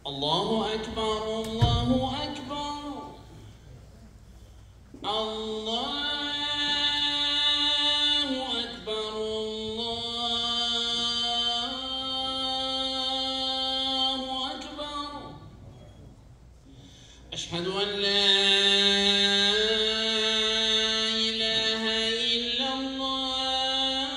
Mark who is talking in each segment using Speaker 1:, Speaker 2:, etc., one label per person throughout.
Speaker 1: الله أكبر الله أكبر الله أكبر الله أكبر أشهد أن لا إله إلا الله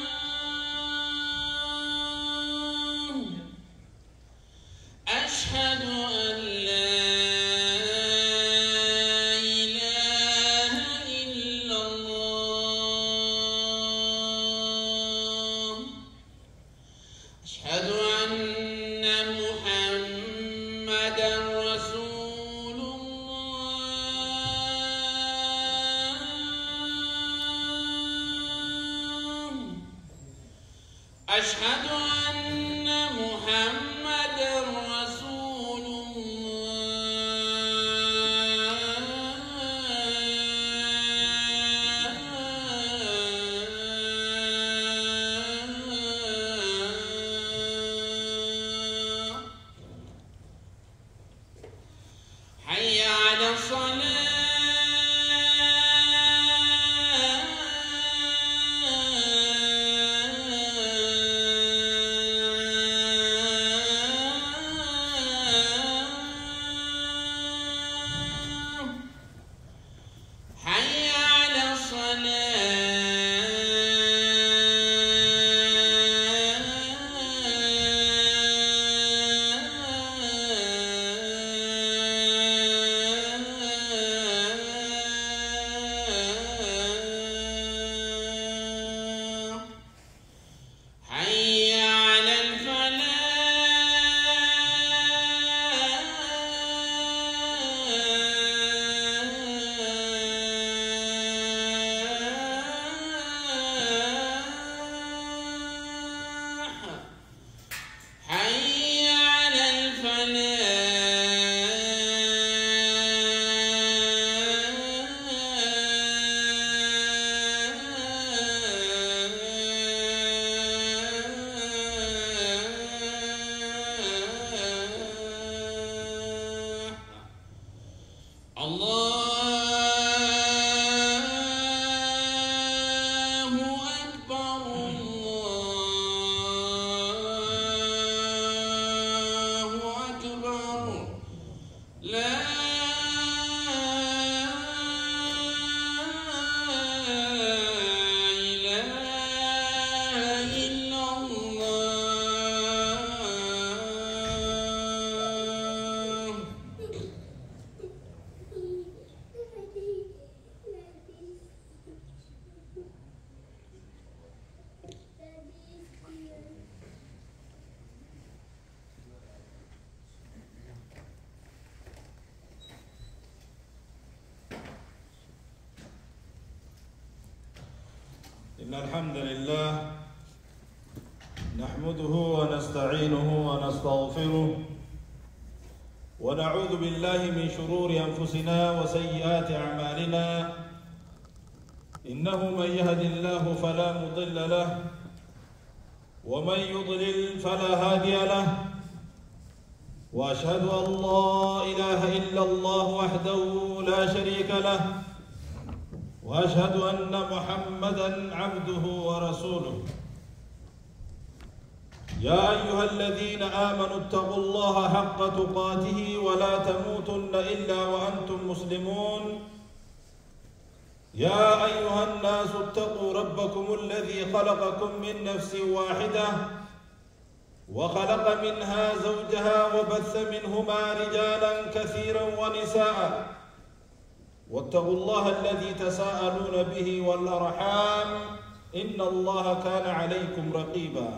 Speaker 1: أشهد أن لا إله إلا الله أشهد أن محمدًا رسول الله أشهد أن محمدًا رسول الله حي على الصلاة حي على الصلاة حي على الفلاح حي على الفلاح الله أكبر الله أكبر لا إله إلا الله
Speaker 2: إن الحمد لله نحمده ونستعينه ونستغفره ونعوذ بالله من شرور أنفسنا وسيئات أعمالنا إنه من يهد الله فلا مضل له ومن يضلل فلا هادي له وأشهد أن لا إله إلا الله وحده لا شريك له وأشهد أن محمدًا عبده ورسوله يا أيها الذين آمنوا اتقوا الله حق تقاته ولا تموتن إلا وأنتم مسلمون يا أيها الناس اتقوا ربكم الذي خلقكم من نفس واحدة وخلق منها زوجها وبث منهما رجالا كثيرا ونساء واتقوا الله الذي تساءلون به والأرحام إن الله كان عليكم رقيبا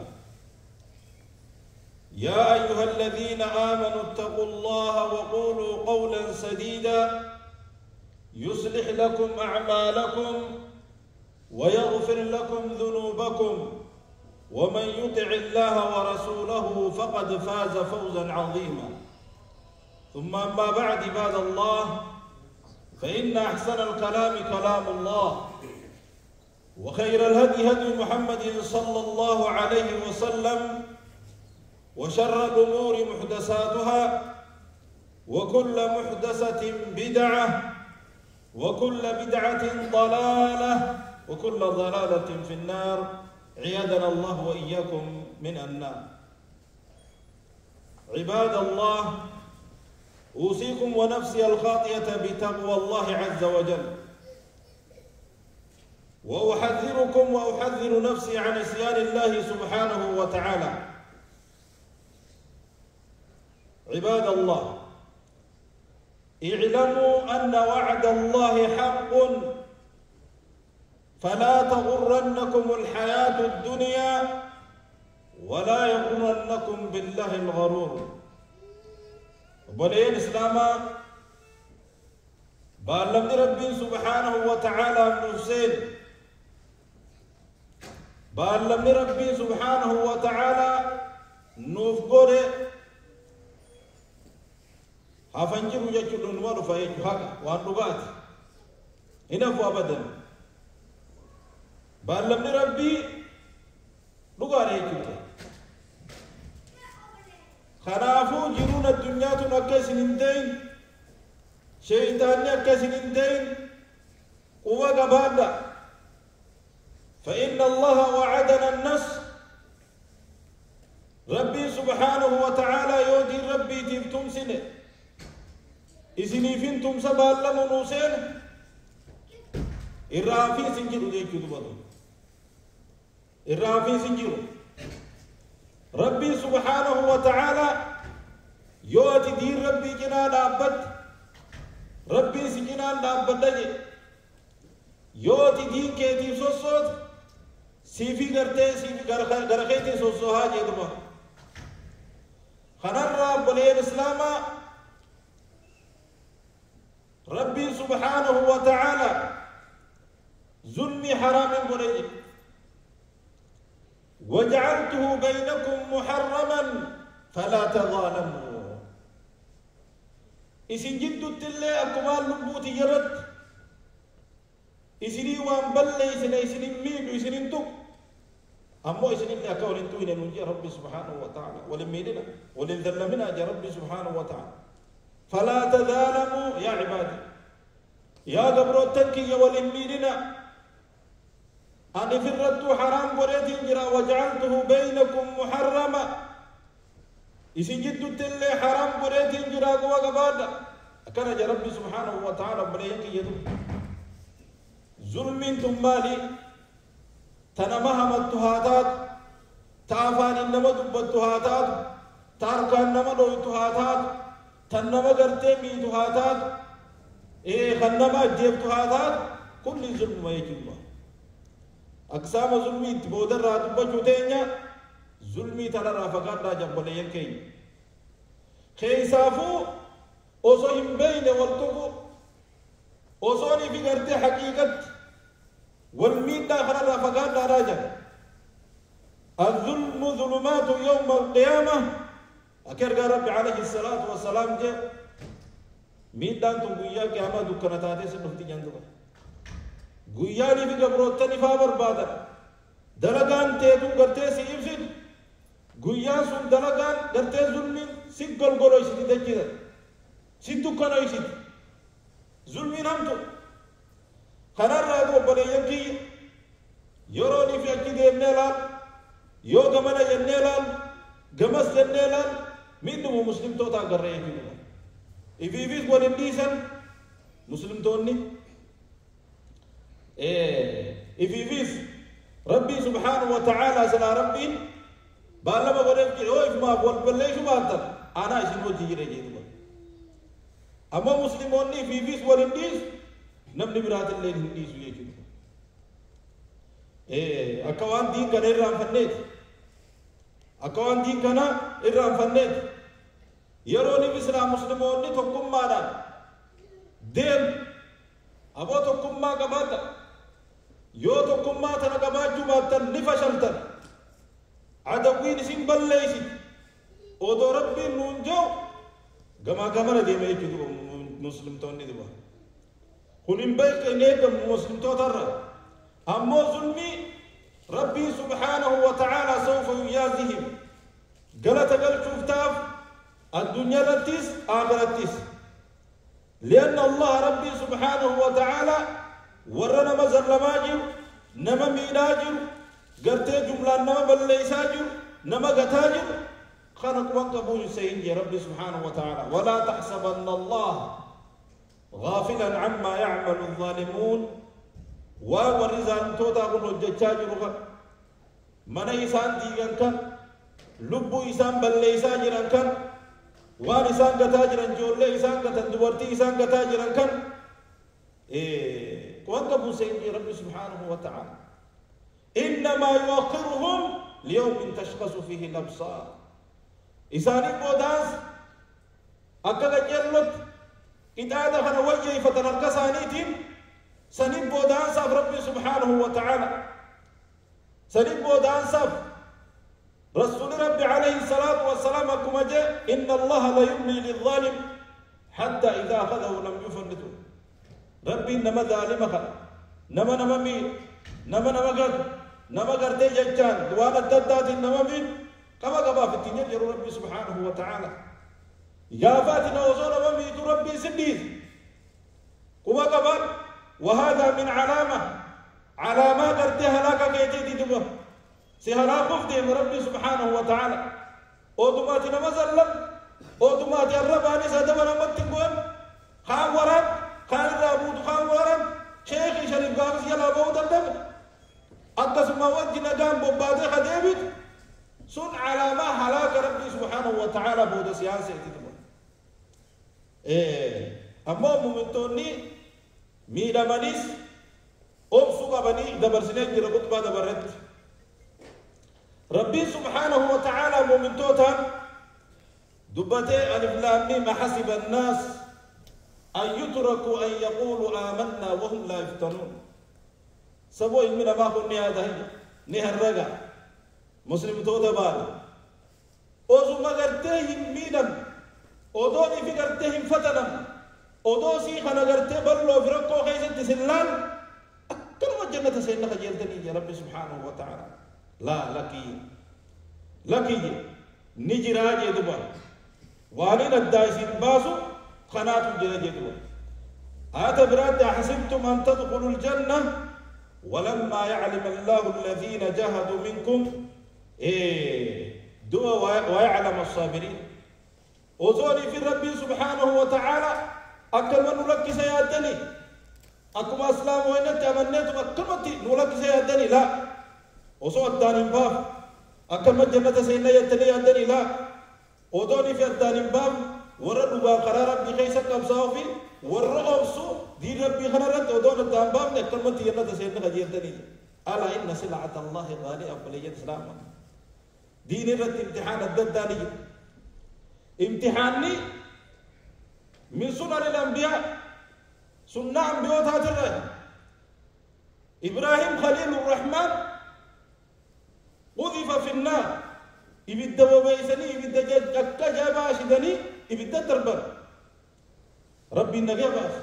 Speaker 2: يا أيها الذين آمنوا اتقوا الله وقولوا قولا سديدا يصلح لكم أعمالكم ويغفر لكم ذنوبكم ومن يطع الله ورسوله فقد فاز فوزا عظيما ثم أما بعد عباد الله فإن أحسن الكلام كلام الله وخير الهدي هدي محمد صلى الله عليه وسلم وشر الأمور محدثاتها وكل محدثة بدعة وكل بدعة ضلالة وكل ضلالة في النار عياذنا الله وإياكم من النار. عباد الله، أوصيكم ونفسي الخاطئة بتقوى الله عز وجل، وأحذركم وأحذر نفسي عن عصيان الله سبحانه وتعالى. عباد الله، اعلموا أن وعد الله حق، فلا تغرنكم الحياة الدنيا ولا يغرنكم بالله الغرور. بلين إسلاما بعلم ربي سبحانه وتعالى نفسين، بعلم ربي سبحانه وتعالى نفقره hafanjiru jechuun waan dhufa jechuun haqa waan dhugaati hin hafu abadan. Baallamni rabbii dhugaadha jechuudha. Kanaafuu jiruun addunyaatun akka isin hin ta'in, sheeytaanni akka isin hin ta'in quba qabaadha. فإن الله وعدنا النصر. ربي سبحانه وتعالى يودي ربي تفتم سنه إسني فينتم سبال لمنوسين الرافي سنجروا ديكو دبادو الرافي سنجروا. ربي سبحانه وتعالى يوتي دين ربي جنان أبد، ربي سجنان أبد دجي يوتي دين كيتي سوسوت سيفي غرتي سيفي غرخيتي سوسوها جيدما خنر رب بلين إسلاما. ربي سبحانه وتعالى ظلمي حرام بريء، وجعلته بينكم محرما فلا تظالموا. إسن جدو التلي أكمال لبوتي يرد إسني وانبلي إسني ميد إسني انتو أمو إسني اللي أكون انتو إن نجي ربي سبحانه وتعالى ولميدنا ولنذلمنا جا ربي سبحانه وتعالى. فلا تظالموا يا عبادي يا قبروتك يا ولميدنا أن فردت حرام بريت جرا وجعلته بينكم محرما. إسن جدو التلي حرام بريت جرا قوى قبادا كان جا ربي سبحانه وتعالى بريك يدو ظلم مالي تنمهم التهاتات تعفان إنما دبتهاتات تاركان نما دويتهاتات تنما قرتي ميتهاتات خنما أجيبتهاتات كل ظلم ما يجمع. أقسام ظلمي تبودر راتب بجوتينيا ظلمي ترى فقط راجع بليين كي خيسافو أصوهم بين والتقو أصوني في قرتي حقيقة والمين داخل فقط راجع. الظلم ظلمات يوم القيامة أكرر ربي عليه الصلاة والسلام جاء ميدان تنقويا قيامة دكنا تاتي سنفتي جاندوها قوياني في قبروتني فابر بادا دلقان تيدو قرتي سيبسد قويان سن دلقان قرتي ظلمين سيقل قلو يسد تجيدا سيدو كانو يسد ظلمين همتو خنار رادو بليان كي يروني في أكي ديمني لان يو غمنا جنني لان غمس جنني لان مينو مسلم توتا قرأي كينا إفيفيس ولنديسان مسلم توني إفيفيس ربي سبحانه وتعالى سنا ربي بالما ولم يعوف ما بول بليش باطل أنا إشنو تيجي جيدوا. أما مسلمون إفيفيس ولنديس نمني برات الليل هنديس ويجوا. أكوان دين كنا إرام فنيت أكوان دين كنا إرام فنيت يروني بسنا مسلمون تقوم معنا دين أبو تقوم ما قبضة يو تقوم ما تنا قبضة جبادة نفشلتن عدوين سيمبل ليسي أودو ربي نونجو غما غما ندي ما يجدو مسلم توني دبا خلين بيك نيك مسلم توتر أما ظلمي ربي سبحانه وتعالى سوف يجازيهم قالت قال شوفتاف الدنيا رتيس آخرتيس لأن الله ربي سبحانه وتعالى ورنا مزر لماجر نما ميناجر قرتي جملة نما بليساجر نما قتاجر خانق وانقبوا سيد يا ربي سبحانه وتعالى ولا تحسبن الله غافلا عما يعمل الظالمون ورزان توتا قلوا الججاجر من إيسان ديغن كان لبو إيسان بليساجر كان وان إسان قتاجرا جولي إسان قتن دورتي إسان قتاجرا كان وانقبوا سيدي ربي سبحانه وتعالى إنما يوقرهم ليوم تشخص فيه الأبصار إساني بوداس أكا جلت إتادا خنا وجهي فتنركسانيتين سنين بوداس ربي سبحانه وتعالى سنين بوداس رسول ربي عليه الصلاة والسلام كما جاء إن الله لا يملي للظالم حتى إذا أخذه لم يفلته ربي إنما ظالمك نما مين نما قرتي ججان دوان الددات إنما مين كما قبا في الدنيا جرو ربي سبحانه وتعالى يا فاتنا وزور وميت ربي سديد كما قبا وهذا من علامة قرتي هلاك كيتي دبا سهلا خفدي من ربي سبحانه وتعالى أوتوماتي نمزلم أوتوماتي الرباني سادبنا مكتنقون خان وران خان رابود خان وران شيخي شريف قابس يلا بود الدم أقسم وجه نجام ببادي خديبت سن علامة هلاك ربي سبحانه وتعالى بود سياسة تدبا أما ممتوني ميدا منيس أبسوك بني دبر سنين جربت بعد برد ربي سبحانه وتعالى مؤمن توتان دبتي ألف لام ميم حسب الناس أن يتركوا أن يقولوا آمنا وهم لا يفتنون سبوي من ما كن هذا نهر رجع مسلم تودا بال أوزو ما قرتهم ميدم أودوني في قرتهم فتنم أودوسي خنا قرته بلو فرقو خيسة تسلان كلمة جنة سيدنا خجلتني يا ربي سبحانه وتعالى لا لكي نجي راجي دبا وانين الدايسين باسو خنات جنة دبا هذا براد حسبتم أن تدخلوا الجنة ولما يعلم الله الذين جاهدوا منكم دوا ويعلم الصابرين وزوني في ربي سبحانه وتعالى أكل من نلقي سيادني أكم أسلام وإن تمنيتم أكمتي نلقي سيادني لا وصو الدانين باب أكم الجنة سينا يتني يدني لا ودوني في الدانين باب ورد با قرار ربي خيسا كبساو في ورأوسو دي ربي خنرت ودون الدان باب نكمتي ينة سينا يتني ألا إن سلعة الله غالية فليجد سلاما دين رد امتحان الدداني امتحاني من سنن الأنبياء سنة أنبياء تاتر إبراهيم خليل الرحمن قذف في النار إبدا وبيسني إبدا جاكا جاباش دني إبدا تربر ربي النبي باش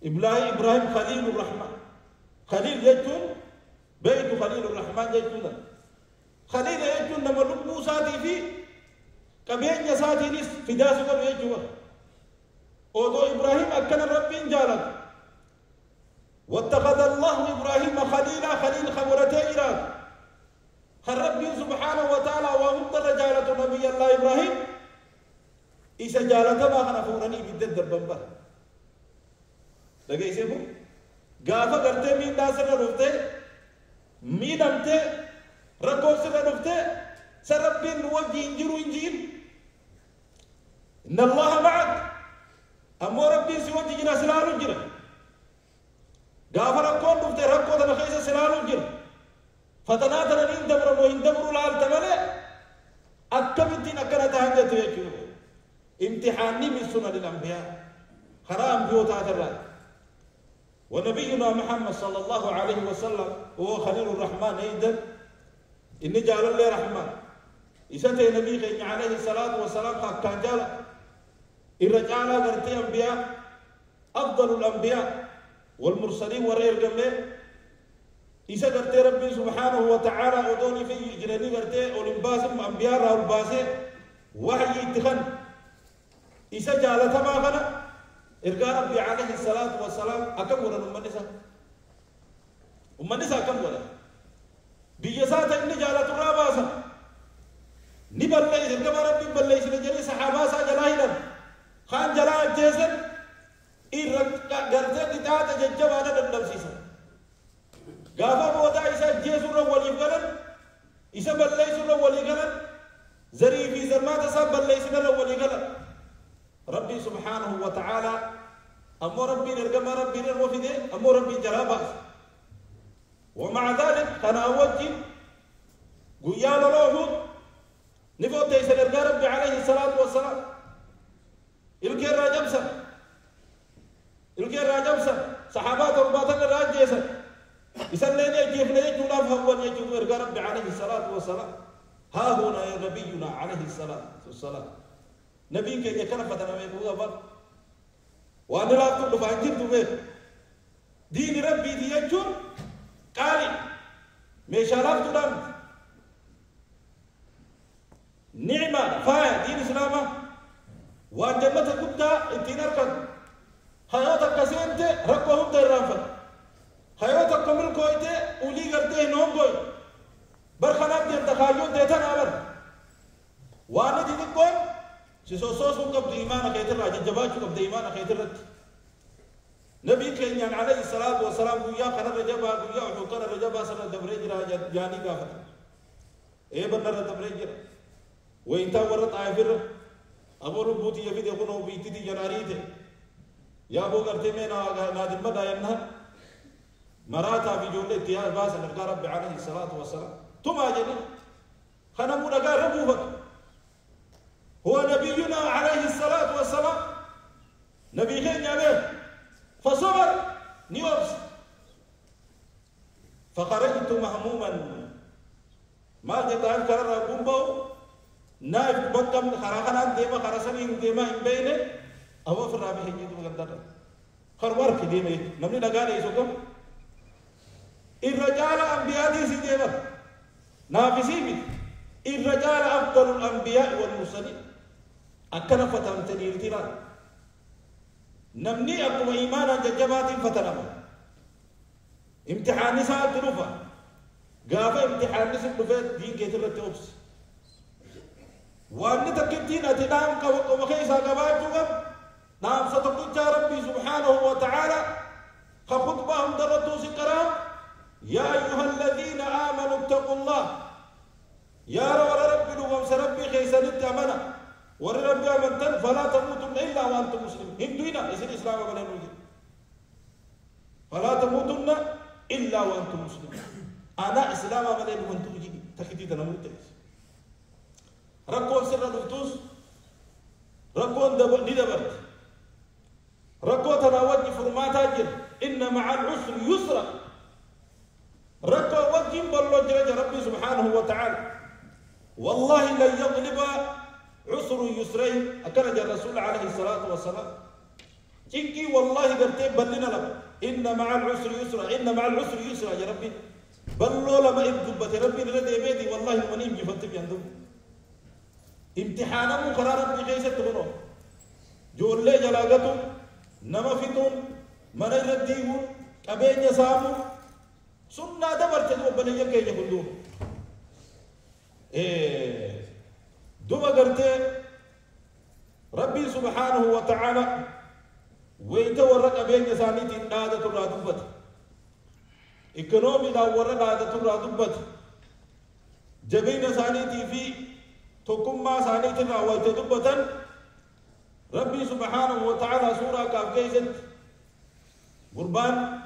Speaker 2: إبراهيم خليل الرحمن خليل يجون بيت خليل الرحمن يجون خليل يجون نما لبو ساتي في كبين يساتي نس في داس قبل يجوا أودو إبراهيم أكن ربي جالك واتخذ الله إبراهيم خليلا خليل خبرته إيران ربي سبحانه وتعالى ومضر جالة نبي الله إبراهيم إيسا جالة ما خنا فوراني بدد دربنبا لقى إيسا غافة کرتے مين داسر رفتے مين امتے رکو سر رفتے سربين نوجي انجرو انجيل إن الله معك أمو ربي سوجي جنا سلالو جنا غافة ركو رفتے ركو تنخيس سلالو جنا فتناتنا ندبر ويندبر لالتملي أكبتين أكنا تهجت يجوا امتحاني من سنن الأنبياء حرام بيوتا ترى ونبينا محمد صلى الله عليه وسلم هو خليل الرحمن أيضا إن جعل الله رحمن إسته نبي عليه الصلاة والسلام كان جعل الرجال غرتي أنبياء أفضل الأنبياء والمرسلين ورئيل جمله إذا قرتي ربي سبحانه وتعالى ودوني في جناني قرتي أولمباسم أنبياء راول باسي وحي اتخن إسا جالة ما غنى إرقى ربي عليه الصلاة والسلام أكم ولا أم النساء أكم ولا بيسات إني جالة الراباسة نبلي إرقى ربي بلي سنجري صحاباسا جلاهلا خان جلاء جيسن إرقى قرتين تتاة ججوانا دندمسيسا غافا بودا إسا جيسو رولي قلن إسا بلي سنو ولي قلن زري في زرمات ساب بلي سنو ولي قلن ربي سبحانه وتعالى أمو ربي نرقم ربي نرمو في أمو ربي جرابا ومع ذلك أنا أوجه قيال الله نفوت تيسر ربي عليه الصلاة والسلام إلقي الراجمسا صحابات رباطنا راجيسا يسلين يجيب لي جولا فهو يجيب ربي عليه الصلاة والسلام ها هنا يا نبينا عليه الصلاة والسلام نبي كي يكلم فتنا ميكوغا بل وانا لا تقول فانجر تبه دين ربي دي يجون قالي ميشاراف تدام نعمة فاية دين إسلاما وان جنة قبتا انتنار كان حياتك كسينت ركوهم تيرانفت حياتك كمل كويته أولي کرتے نوم کوئی برخناب دي انتخالیون دیتا نابر وانا دي دکون سوسوسو قبض إيمان خيتر راجل جباجو قبض إيمان خيتر رت نبي كينيان عليه الصلاة والسلام قويا خنا رجبا قويا وحوكنا رجبا سنة دبريج راجل جاني قافت ايه بنا دبريج وإنتا ورط آفر أبو ربوتي يفيد يقولوا بيتي دي جناريته يا أبو قرتي من نادم بدا يمنها مراتا في جولة تيار باس نرجع رب عليه الصلاة والسلام ثم أجل خنا منقا ربوفك هو نبينا عليه الصلاة والسلام نبي خين يابين فصبر نيوبس فخرجت مهموما ما جتان كرر قنبو نايف بكم خراخنا ديما خرسني ديما إن بينه أو في الرابع هنجي تقدر خروار كديمه نمني نقال يسوكم الرجال أنبياء دي سيديبا نافسين الرجال أفضل الأنبياء والمرسلين أكنا فتن تنيرتنا نمني أقوى إيمانا ججبات فتنما امتحان نساء تنوفا قافة امتحان نساء تنوفا دين كيتر التوبس وأن تكتين أتنام وخيسا قباجوهم نام ستقول ربي سبحانه وتعالى خطبهم درتو سكرام يا أيها الذين آمنوا اتقوا الله يا رب ومس ربي خيسا نتأمنا ورب أمنتن فلا تموتن إلا وأنتم مسلمون هندونا إذن الإسلام ولا نوجد فلا تموتن إلا وأنتم مسلمون أنا إسلام ولا وأنتم مسلمون تكتيت نموت ركون سر دفتوس ركون دبرت ركون تناوج فرمات أجر إن مع العسر يسرا ركو وجه بالله جل ربي سبحانه وتعالى والله لن يغلب عسر يسرين أكرج الرسول عليه الصلاة والسلام إنكي والله قرتين بلنا لك إن مع العسر يسرا إن مع العسر يسرا يا ربي بلو لما إبدبت ربي لدي بيدي والله المنيم جفتب يندم امتحانا مقرار ربي جيسة تغنو جول لي جلاغتو نما فتون من الرديو أبين يسامو سنة دبرت وبنيا كي يقولون دوما قرت ربي سبحانه وتعالى ويتورق بين يساني تنادة الرادبت إكنومي داورة نادة الرادبت جبين ساني في تقوم ما ساني تناوي تدبتا ربي سبحانه وتعالى سورة كاف كيزت قربان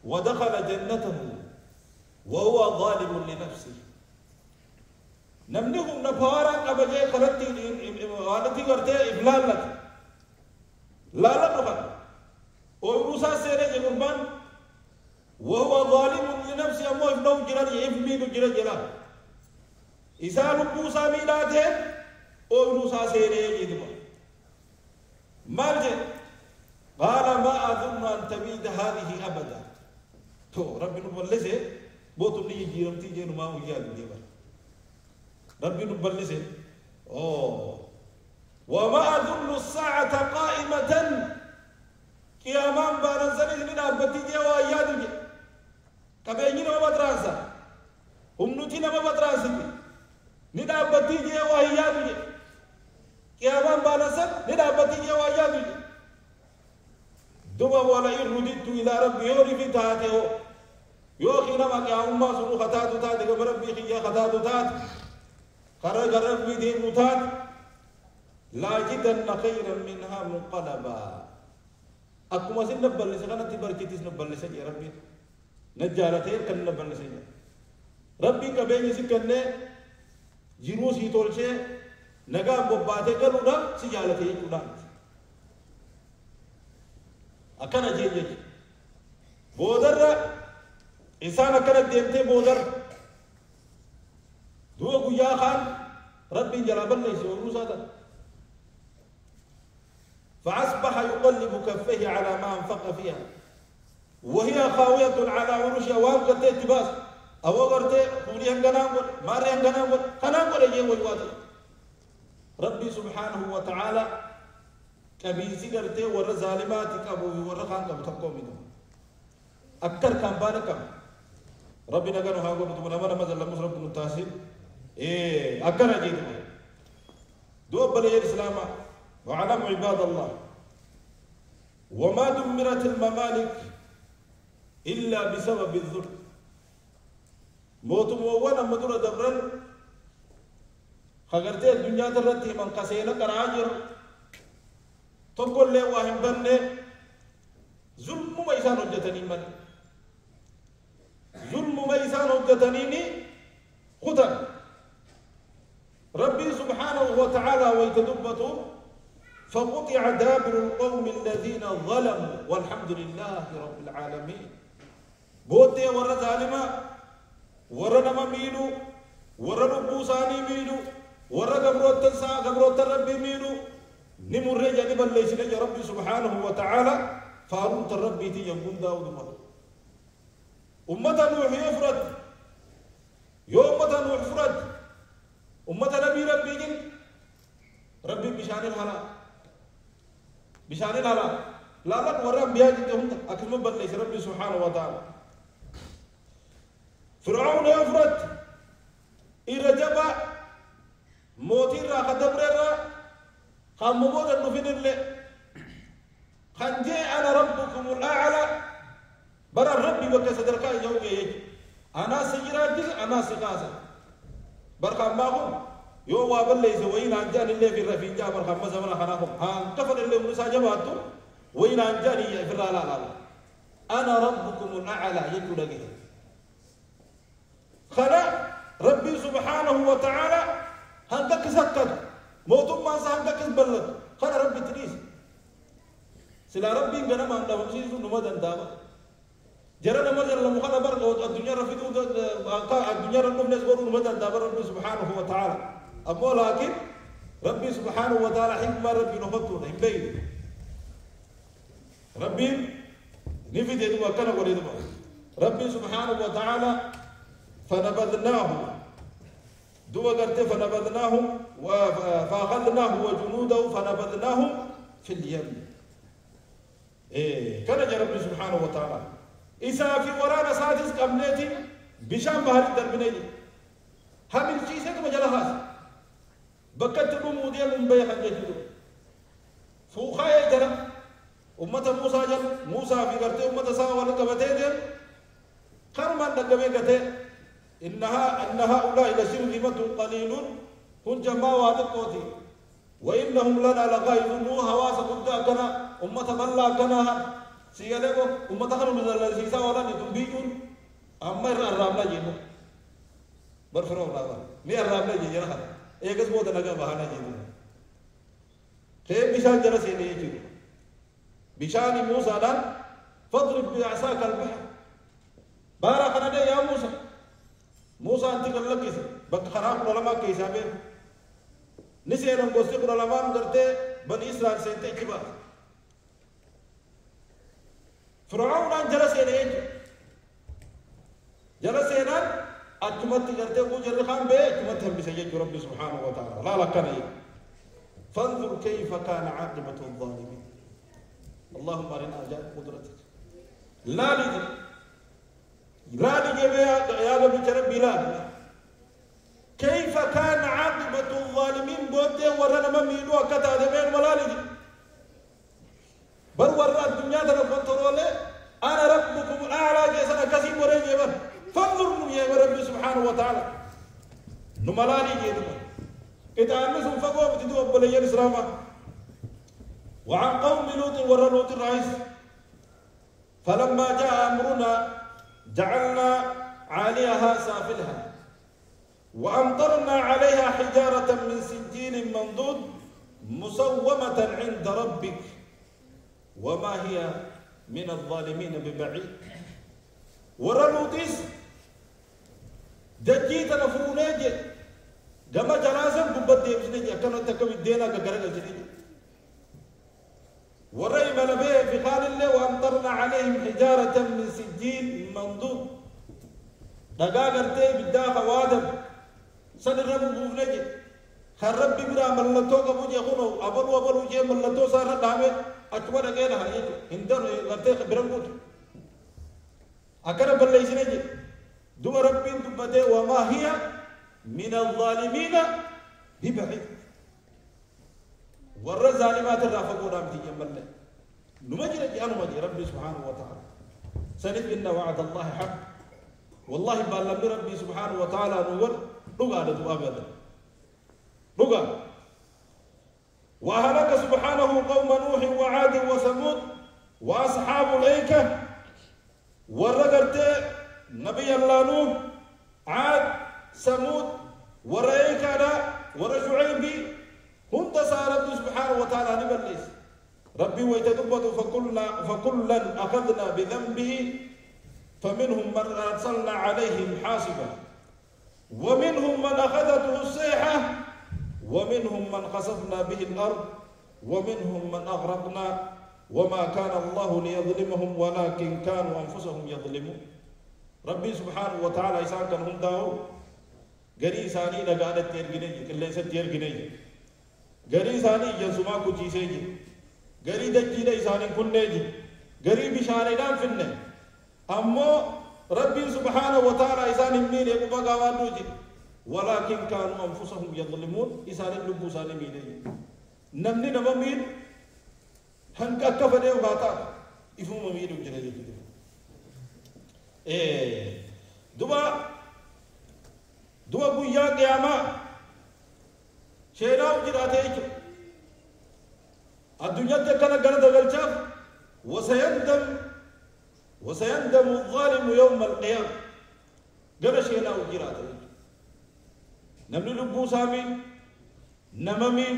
Speaker 2: ودخل جنته وهو ظالم لنفسه نمنهم نفارا قبجي خلطي غالتي قرتي إفلال لك لا نفر ويروسا سيري قربان وهو ظالم لنفسه أمو إفنو جرد يفمين جرد جرد إسان موسى ميلاته ويروسا سيري يدبا مالجي قال ما أظن أن تبيد هذه أبدا تو ربي نبلسه بوتو ني جيرمتي جينو ما ويا ديبا ربي نبلسه وما أظن الساعة قائمة قيامان بارنزل من أبتي وأياد كبيرين ما بدراسة هم نتينا ما بدراسة من أبتي وأياد قيامان بارنزل من أبتي وأياد دوبا ولا يردت إلى ربي يوري في تاته يوخينا ما قيام ما سنو خطاتو تات كبر ربي خيا خطاتو تات قرر ربي دين تات لا جدن خيرا منها منقلبا أكما سن نبل سكانة تبركتيس نبل سج يا ربي نجارتين كن نبل سج ربي كبيني سكنة جيروس يطولشه نجام بباته كلونا سجالتين كلنا أكنا جيجي بودر إنسان أكنا ديمته بودر دو غيا خان ربي جلابن ليس ورسادا فأصبح يقلب كفيه على ما أنفق فيها وهي خاوية على عروشها وابقت تباس أو غرت خولي هنغنامر ماري هنغنامر خنامر يجي ويواتي ربي سبحانه وتعالى كبيسي غرت ور ظالمات كابو ور خان كابو تقوم منهم أكثر كم بانكم ربي نغنو هاغو تمنا ما مزل مسرب متاسب أكثر جيد دو بلي الإسلام واعلم عباد الله وما دمرت الممالك إلا بسبب الظلم موت مووانا مدورة دبرن خغرتي الدنيا ترتي من قسينا كراجر تقول له واهم بني ظلم ما يسان وجتني من ظلم ما يسان وجتنيني خدا ربي سبحانه وتعالى ويتدبته فقطع دابر القوم الذين ظلموا والحمد لله رب العالمين بودي ورا ظالما ورا نما ميلو ورا نبوساني ميلو ورا قبروت ربي ميلو نمر جانب الليس يا ربي سبحانه وتعالى فارون ربي تي يقول داود أمة نوح يفرد يوم نوح فرد أمة نبي ربي جن ربي بشان الحلا بشان الحلا لا لا ورا بيا جدهم أكمل بليس ربي سبحانه وتعالى فرعون يفرد إرجبا موتي را خدبرا خام مودا نفين اللي خنجي أنا ربكم الأعلى برا ربي وكسدركا يومي أنا سجراجل أنا سقاسا بركة ما هم يو وابل ليس وين أنجاني اللي في الرفيق جابر خمسة من خناهم ها كفر اللي موسى جبهته وين أنجاني في الرلا لا أنا ربكم الأعلى يقول لك خلا ربي سبحانه وتعالى هندك سكت موتم ما هندك بلد خلا ربي تريس سلا ربي جنا ما عنده وشيء نما دندابا جرى نما جرى لما خلا بر الدنيا رفيق الدنيا رنم ناس برو نما دندابا ربي سبحانه وتعالى أما لكن ربي سبحانه وتعالى حكمة ربي نخطونا يبين ربي نفيد يدوما كان وليدوما ربي سبحانه وتعالى فنبذناه دوا قرته فنبذناه فأخذناه وجنوده فنبذناهم في اليم كان جا ربي سبحانه وتعالى إذا في ورانا سادس قبلتي بشام بحر الدربنيني هم الشيء كما جلها بكت بموديا من بيها جدو فوخايا جرا أمة موسى جل موسى في قرته أمة سا ولا كبتة كرمان دعوة كته إن هؤلاء لشرذمة قليلون هم جماعة وادقوتي وإنهم لنا لغايظون هواس قد كنا أمة بلا كنا سيالكو أمة خلوا من السيسا ولا نتنبيجون أما الراملا جينو برفرون لا ني الراملا جينا إيكس بود نجا بهانا جينو كيف بيشان جرا سيني يجيو بيشان موسى دان فاضرب بعصاك البحر بارك لنا يا موسى موسى أنت قال لك كيس بخراب لما كيسابه نسينا نقصي كل لما نقدر بني إسرائيل سنتي كبار فرعون أن جلس ينهج جلس ينهج أتمت قرتي وجر خان بي أتمت هم بسجد ربي سبحانه وتعالى لا لك نية فانظر كيف كان عاقبة الظالمين اللهم أرنا أجاب قدرتك لا لي يا ربي ربي لا كيف كان عاقبة الظالمين بوده ورنا مميلو كتا دمين ملالي بل ورا الدنيا ترى كنترول أنا ربكم الأعلى جسنا كسي ورين يبر فانظروا يا رب سبحانه وتعالى نملالي جيدوا إذا أنسوا فقوا بتدوا بليان إسلاما وعن قوم لوط ورا لوط الرئيس فلما جاء أمرنا جعلنا عاليها سافلها وأمطرنا عليها حجارة من سجيل منضود مسومة عند ربك وما هي من الظالمين ببعيد ورلوتيس دجيت نفرونيجي جما جنازة ببدي بسنيجي كانوا تكوي دينا كجرجل جديد ورأي ملبيه في خال الله وأمطرنا عليهم حجارة من سجيل منضود دقاقرتي بالداخ وادم سنرب بوفنيجي خرب ببرا ملتو كبوجي خونو أبلو جي ملتو سارة دامي أكبر أجينا هاي هندر غرتي برنقود أكره بالليسنيجي دوم ربين تبدأ وما هي من الظالمين ببعيد ورا ظالمات الرافقون أم تيجي ملة نمجر أنا مجر ربي سبحانه وتعالى سنف إن وعد الله حق والله بالله ربي سبحانه وتعالى نور لقى دوا أبدا لقى وأهلك سبحانه قوم نوح وعاد وثمود وأصحاب الأيكة ورقرت نبي الله نوح عاد ثمود ورأيكنا ورشعيبي هم تصارب سبحانه وتعالى نبليس ربي ويتدبط فكلا أخذنا بذنبه فمنهم من أرسلنا عليهم حاصبا ومنهم من أخذته الصيحة ومنهم من خسفنا به الأرض ومنهم من أغرقنا وما كان الله ليظلمهم ولكن كانوا أنفسهم يظلمون ربي سبحانه وتعالى إسان كان هم داو غري ثاني لغادة تيرغني كلين ستيرغني غري ثاني ينسما كجيسيجي غري دجيدا إسان كنيجي غري بشاريدان فنه أمو ربي سبحانه وتعالى إسان مين يقبا قوانوجي ولكن كانوا أنفسهم يظلمون إسان اللبو سان مين نمني نمامين هنك أكفده وغاتا إفهم مين وجنالي دوا بويا قياما شينا وجراته الدنيا تكنا غرد غلچاف وسيندم الظالم يوم القيامة غنا شينا وجراته نمني لبو سامي نمامي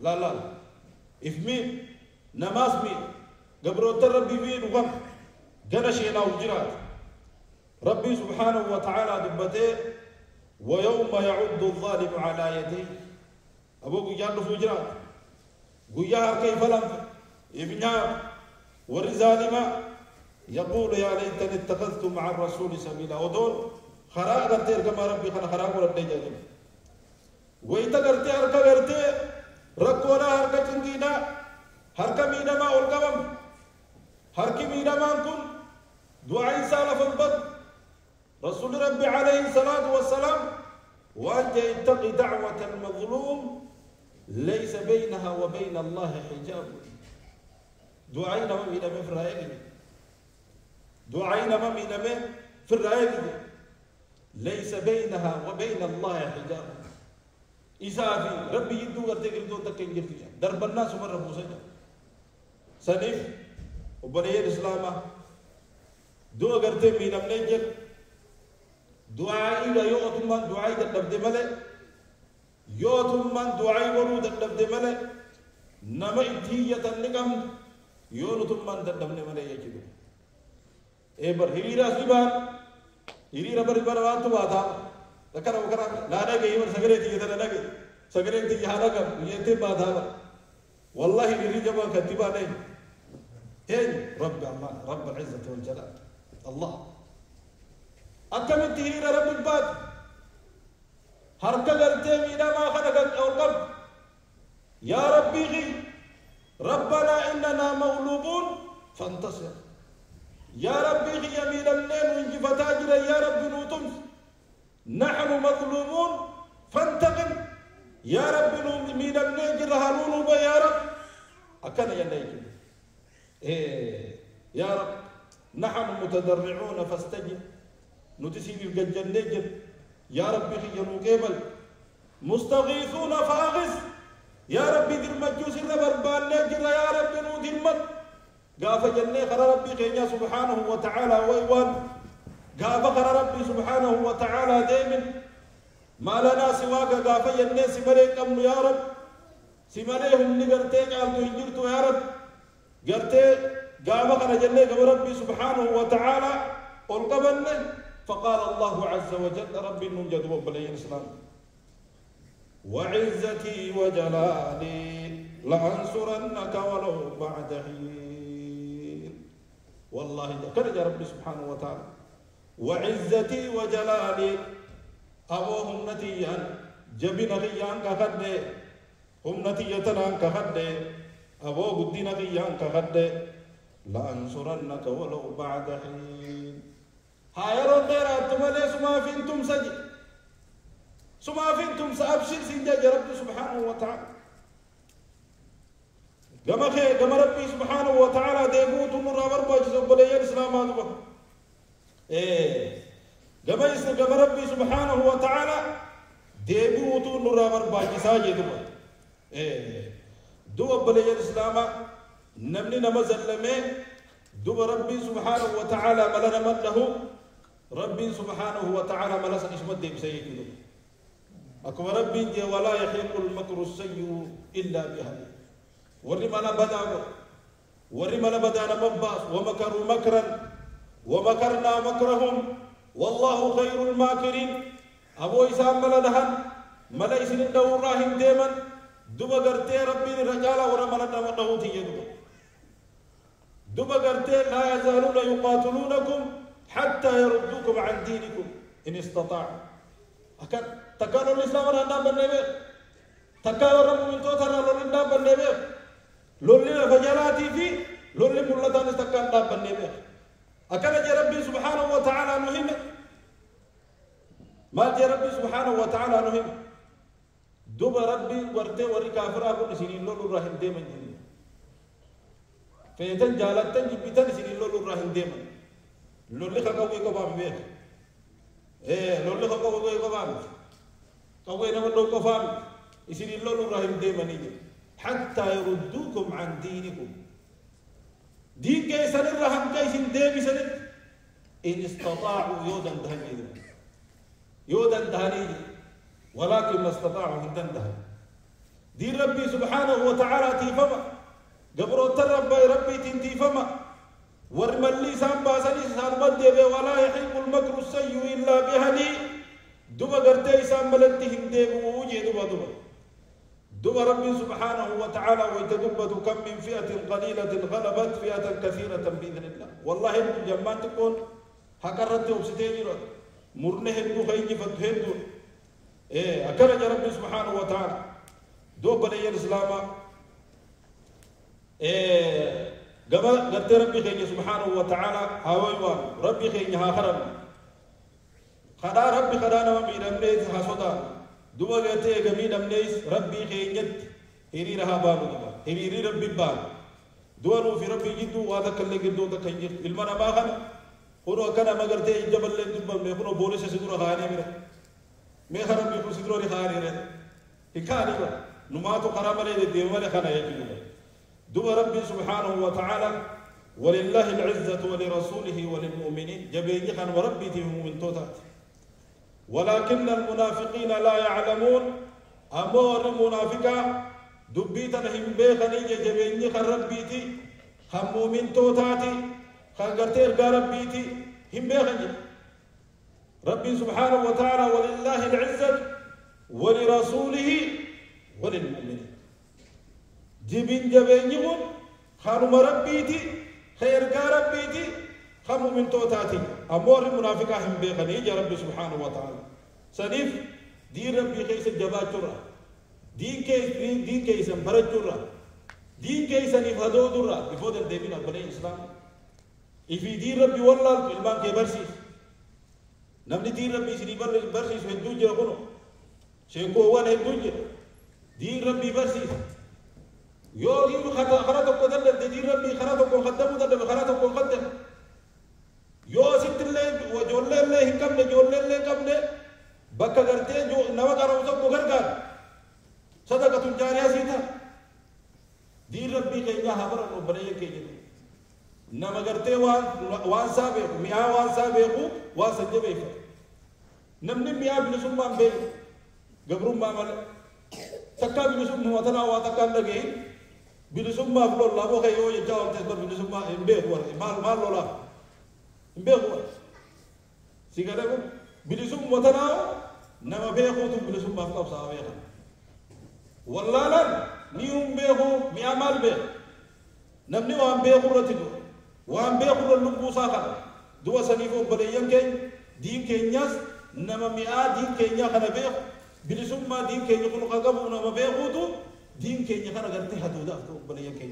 Speaker 2: لا إفمي نماسمي قبروت ربي بين وغم غنا شينا وجراته ربي سبحانه وتعالى دبته ويوم يعض الظالم على يديه أبوك جان فجرات قيا كيف لم ابنا والظالم يقول يا ليتني اتخذت مع الرسول سبيلا ودون خراق غرتي كما ربي خنا خراق ولا دجاج ويتا غرتي هركا غرتي ركولا هركا چنگينا هركا مينا ما اولقم هركي مينا ما كن دعاء سالف البد رسول ربي عليه الصلاة والسلام وأنت اتقي دعوة المظلوم ليس بينها وبين الله حجاب دعينا ما من في الرأيك دعينا ما من في الرأيك ليس بينها وبين الله حجاب إذا في ربي يدو غرتي غرتو تكين جرتي درب الناس مرة بوسجا سنيف وبني الإسلام دو غرتي من أمنيجل دعائي لا يوتم من دعائي تدبد ملك يوتم من دعائي ورو تدبد ملك نما إنتية النقم يوتم من تدبد ملك يجب إبر هيرا سبان هيرا بر واتو واتا ذكر وكرا لا نجي يمر سجرتي يتنا نجي سجرتي يهانا يتي بادا والله هيري جبا كتبا نه رب الله رب العزة والجلال الله أكمل تهير رب الباد هركا قلتي مينا ما خلقت أوقب يا ربي غي ربنا إننا مغلوبون فانتصر يا ربي غي يمين الليل وانجي فتاجر يا رب نوتمس نحن مظلومون فانتقم يا رب من الليل رهانون يا رب أكن ينيجي يا رب نحن متضرعون فاستجب نتسيب الجنة يا رب خيانو قبل مستغيثون فاغث يا رب در مجوس الربربان نجر يا رب نودمت قاف جنة خر ربي خيانيا سبحانه وتعالى ويوان قاف خر ربي سبحانه وتعالى دائما ما لنا سواك قاف جنة سمريك أمن يا رب سمريهم نقرتين عالدو هنجرتو يا رب قرتين قاف خر جنة قاف ربي سبحانه وتعالى والقبل فقال الله عز وجل ربي ننجد وبلي الإسلام وعزتي وجلالي لأنصرنك ولو بعد حين والله كرج ربي سبحانه وتعالى وعزتي وجلالي أبوهم نتيا جبين غيان كخد هم نتيا تنان كخد أبو قدين غيان كخد لأنصرنك ولو بعد حين هايرون غيرات تملي سما فينتم سجي سما فينتم سأبشر سنجا ربي سبحانه وتعالى كما ربي سبحانه وتعالى ديبوت نور بربا جزب لي الإسلام هذا كما ربي سبحانه وتعالى ديبوت نور بربا جزاجي دو بلي الإسلام نمني نمزل لمن دو ربي سبحانه وتعالى ملنا مده ربي سبحانه وتعالى ملسن اسمه ديب سيكدو أكو ربي جي ولا يحيق المكر السيء إلا بأهله ورمنا بدأ مباس ومكروا مكرا ومكرنا مكرهم والله خير الماكرين أبو إسام ملدهن ملا إسن الدور راهم ديما دوبا قرتي ربي رجالا ورمنا دمته تيجدو دوبا قرتي لا يزالون يقاتلونكم حتى يردوكم عن دينكم إن استطاعوا أكن تكانوا الإسلام رهنا بالنبي تكانوا رموا توتر لولنا بالنبي لولنا فجلاتي في لولنا ملتان استكان داب بالنبي أكن جاء ربي سبحانه وتعالى مهم ما جاء ربي سبحانه وتعالى مهم دوب ربي ورتي وري كافر أكون سنين لولو راهم ديما جنين فيتن جالتن جبتن سنين لولو راهم ديما لولي خاكوي كبام بيك لولي خاكوي كبام كوي نمدو كفام يصير لولو راهم ديما نيجي حتى يردوكم عن دينكم دين كيسن الرحم كيسن ديمي سنت إن استطاعوا يودن دهني يودن دهني ولكن ما استطاعوا هندن دهني دين ربي سبحانه وتعالى تيفما قبرو ترب ربي تنتيفما ورملي سامباسني سامبدي ولا يحيق المكر السيء إلا بأهله دوبا قرتي سامبلتي هندي بوجه دوبا ربي سبحانه وتعالى ويتدبد كم من فئة قليلة غلبت فئة كثيرة بإذن الله والله إنكم جمان تكون هكرت وبستيجر مرنه الدو خيجي فتهدو أكرج ربي سبحانه وتعالى دوبا لي الإسلام قبل قلت ربي خيجي سبحانه وتعالى هاويوان ربي خيجي هاخرم خدا ربي خدا نما ميرم ليس هاسودا دوبا قلت يقمين أمنيس ربي خيجت هيري رها بانو دبا هيري ربي بان دوانو في ربي جدو وادك اللي قدو تكيجر المنا باخن خنو أكنا مقرتي جبل لين دبا ميخنو بوليس سيدورا خاني ميرا ميخرم بيخو سيدورا خاني رين هكاني با نماتو قرام لين ديوالي خانا يجلو دوبا ربي سبحانه وتعالى ولله العزة ولرسوله وللمؤمنين جبيجي خان وربي تيهم من توتات ولكن المنافقين لا يعلمون أمور المنافقة دبيتا هم بيخني جبيني خان ربيتي هم مؤمن توتاتي خان قرتير ربيتي هم بيخني ربي سبحانه وتعالى ولله العزة ولرسوله وللمؤمنين جبين جبينيهم خانوا ربيتي خير ربيتي خمو من توتاتي أمور المنافقة هم بيغني يا رب سبحانه وتعالى سنيف دين ربي كيس الجبات جرة دين كيس برد جرة دين كيس نفهدو جرة بفضل الدين أبناء الإسلام إفي دين ربي والله المان كبرسي نمني دين ربي سني برسي في الدنيا كله شيء قوة الدنيا دين ربي برسي يوغي خراتك قدر دين ربي خراتك قدم قدم خراتك قدم يو ست الله وجول الله كم جول الله كم بكا غرتي جو نوا كاروزك غرغر صدقة جارية سيتا دين ربي كيغا خبر بنيه كيغي نما غرتي وان سابق ميا وان سابق واسجبه نمني ميا بن سمان بي غبرم مامل تكا بن سمان وتنا وتكا لغي بن سمان فلو لا بو خيو يجاو تسبر بن سمان امبي ور مال لولا بيخو سيغالكم بلسوم وتناو نما بيخو تم بلسوم مفلوب صاويخا والله لن نيوم بيخو ميامال بيخ نمني وان بيخو رتدو وان بيخو اللبو ساخا دوا سنيفو بليان كي دين كي نياس نما ميا دين كي نيا خنا بيخ بلسوم ما دين كي نيخو قاقبو نما بيخو تو دين كي نيا خنا غرتي حدودا بليان كي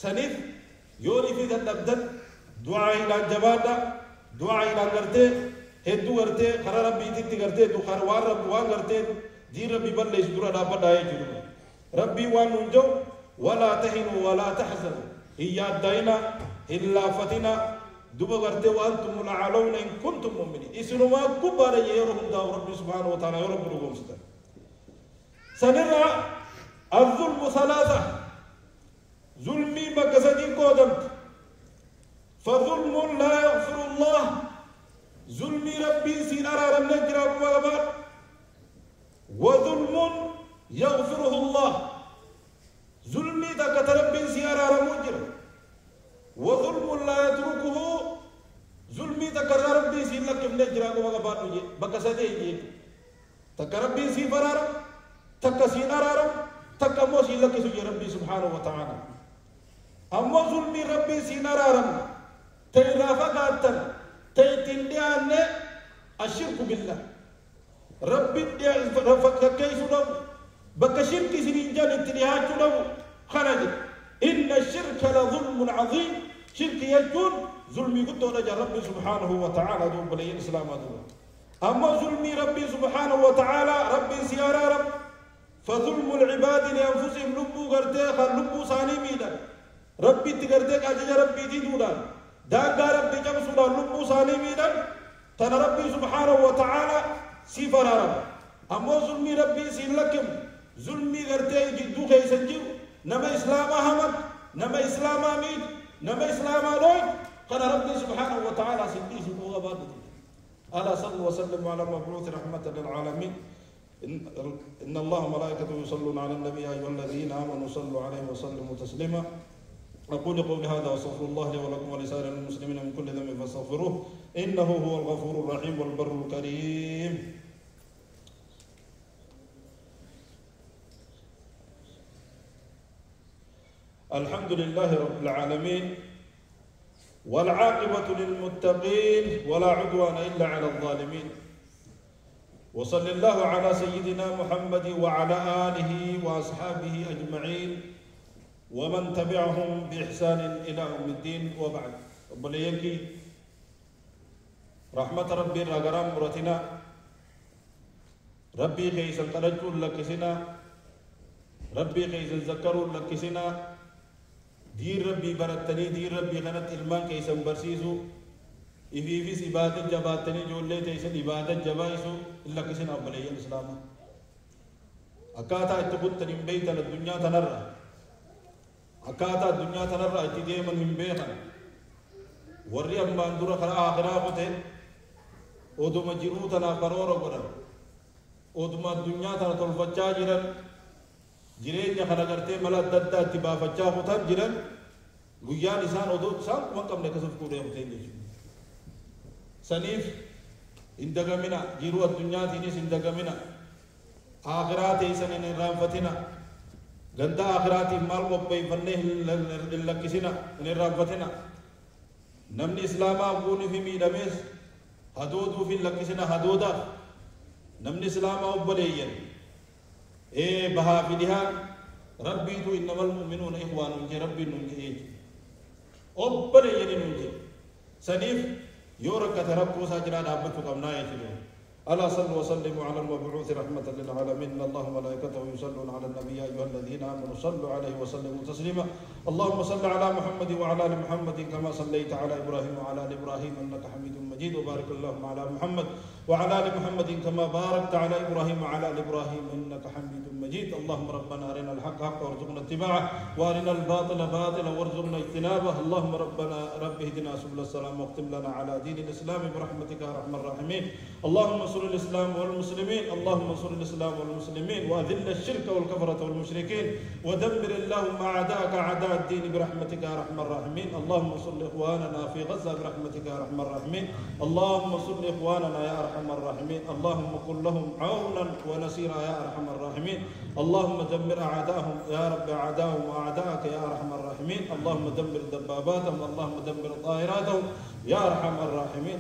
Speaker 2: سنيف يوري في ذات أبدان دعاء إلى الجبادة دعاء إلى غرتي هدو غرتي خرا ربي تيتي غرتي دو خر وار رب وان غرتي دي ربي بلش دورا دا بدا يجو ربي وان نجو ولا تهنوا ولا تحزنوا هي داينا إلا فتنا دوب غرتي وانتم الأعلون إن كنتم مؤمنين اسنوا ما كبار يرهم دا ربي سبحانه وتعالى يرب لكم سنرى الظلم ثلاثة ظلمي مكسدين قدمت فظلم لا يغفر الله ظلم ربي سينارا رمنا وغبار وظلم يغفره الله ظلمي تكت ربي سينارا رمجر وظلم لا يتركه ظلمي تكت ربي سينلك من جرا وغبار بكسدي تك ربي سيفرار تك سينارا تك موسي لك سجي ربي سبحانه وتعالى أما ظلمي ربي سينارا تيرافا قاتل تيتنديان الشرك بالله ربي رفك كيس لو بك شرك سنجان اتنهاج لو خرج إن الشرك لظلم عظيم شرك يجون ظلمي قد رجع ربي سبحانه وتعالى دون بلي الإسلام دون أما ظلمي ربي سبحانه وتعالى ربي سيارة رب فظلم العباد لأنفسهم لبو غرتيخا لبو ساني ميدا ربي تغرتيك أجج ربي دي دودان داغا ربي جم سودا لبو ساني ميدان تن ربي سبحانه وتعالى سيفر رب أما ظلمي ربي سيلكم ظلمي غرتي جدو خيسنجو نما إسلام أحمد نما إسلام أمين نما إسلام ألوي قال ربي سبحانه وتعالى سيدي سبوغا بادت ألا صلوا وسلموا على مبعوث رحمة للعالمين إن الله وملائكته يصلون على النبي يا أيها الذين آمنوا صلوا عليه وسلموا تسليما أقول قولي هذا وأستغفر الله لي ولكم ولسائر المسلمين من كل ذنب فاستغفروه إنه هو الغفور الرحيم والبر الكريم. الحمد لله رب العالمين والعاقبة للمتقين ولا عدوان إلا على الظالمين وصلى الله على سيدنا محمد وعلى آله وأصحابه أجمعين ومن تبعهم بإحسان إلى يوم الدين وبعد. بليكي رحمة ربي رغرام مرتنا ربي خيس القرجل لكسنا ربي خيس الذكر لكسنا دين ربي برتني دين ربي غنت إلمان كيس برسيسو إفيفيس إبادة جباتني جولي تيسن إبادة جبايسو إلا كسنا بلي الإسلام أكاتا اتقلت من بيتنا الدنيا تنرى أكاتا الدنيا تنرى اتديما من بيخا ورّي أما اندورا خرا آخرا قوتين ودوما جروتنا قرورا قرر ودوما الدنيا تنا تلفجا جرن جرين خنا غرتي ملا ددا اتبافجا قوتان جرن ويا لسان ودو سان مقام نكسف كوري قوتين سنيف اندغمنا جرو الدنيا تينيس اندغمنا آخرات إيسان نرانفتنا غندا آخرات مال قبي فنه لكسنا نرانفتنا نمني إسلاما أبوني في ميداميس هدودو في لكسنا هدودا نمني إسلاما أبوليين إيه بها في دهان ربي تو إنما المؤمنون إخوان نجي ربي نجي أبوليين نجي سنيف يورك تربو ساجنا دابتو قمنا يجلون ألا صلوا وسلموا على المبعوث رحمة للعالمين إن الله وملائكته يصلون على النبي يا أيها الذين آمنوا صلوا عليه وسلموا تسليما اللهم صل على محمد وعلى آل محمد كما صليت على إبراهيم وعلى آل إبراهيم إنك حميد مجيد وبارك اللهم على محمد وعلى آل محمد كما باركت على إبراهيم وعلى آل إبراهيم إنك حميد مجيد اللهم ربنا أرنا الحق حقا وارزقنا اتباعه وأرنا الباطل باطلا وارزقنا اجتنابه اللهم ربنا رب اهدنا سبل السلام واختم لنا على دين الإسلام برحمتك يا أرحم الراحمين اللهم انصر الإسلام والمسلمين اللهم انصر الإسلام والمسلمين وأذل الشرك والكفرة والمشركين ودمر اللهم أعداءك أعداء الدين برحمتك يا أرحم الراحمين اللهم انصر إخواننا في غزة برحمتك يا أرحم الراحمين اللهم انصر إخواننا يا أرحم الراحمين اللهم كن لهم عونا ونصيرا يا أرحم الراحمين اللهم دمر أعداءهم يا رب أعداءهم وأعداءك يا أرحم الراحمين اللهم دمر دباباتهم اللهم دمر طائراتهم يا أرحم الراحمين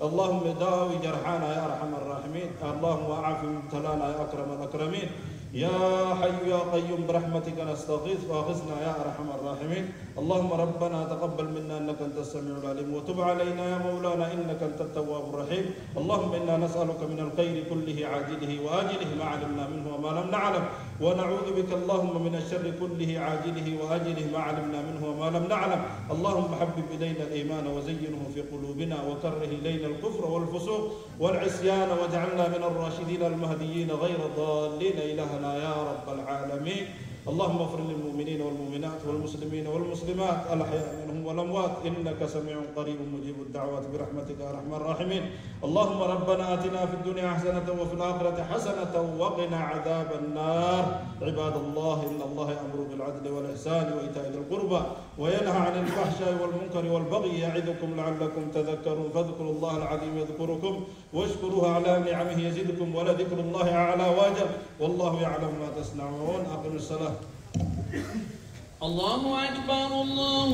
Speaker 2: اللهم داوي جرحانا يا أرحم الراحمين اللهم أعف مبتلانا يا أكرم الأكرمين يا حي يا قيوم برحمتك نستغيث واغثنا يا أرحم الراحمين اللهم ربنا تقبل منا إنك أنت السميع العليم وتب علينا يا مولانا إنك أنت التواب الرحيم اللهم إنا نسألك من الخير كله عاجله وآجله ما علمنا منه وما لم نعلم ونعوذ بك اللهم من الشر كله عاجله وآجله ما علمنا منه وما لم نعلم اللهم حبب إلينا الإيمان وزينه في قلوبنا وكره إلينا الكفر والفسوق والعصيان واجعلنا من الراشدين المهديين غير الضالين إلهنا يا رب العالمين اللهم اغفر للمؤمنين والمؤمنات والمسلمين والمسلمات الأحياء منهم والأموات إنك سميع قريب مجيب الدعوات برحمتك يا أرحم الراحمين اللهم ربنا آتنا في الدنيا حسنة وفي الآخرة حسنة وقنا عذاب النار عباد الله إن الله يأمر بالعدل والإحسان وإيتاء ذي القربى وينهى عن الفحشاء والمنكر والبغي يعظكم لعلكم تذكرون فاذكروا الله العظيم يذكركم واشكروه على نعمه يزدكم ولذكر الله أعلى واجب والله يعلم ما تصنعون أقم الصلاة
Speaker 1: الله أكبر الله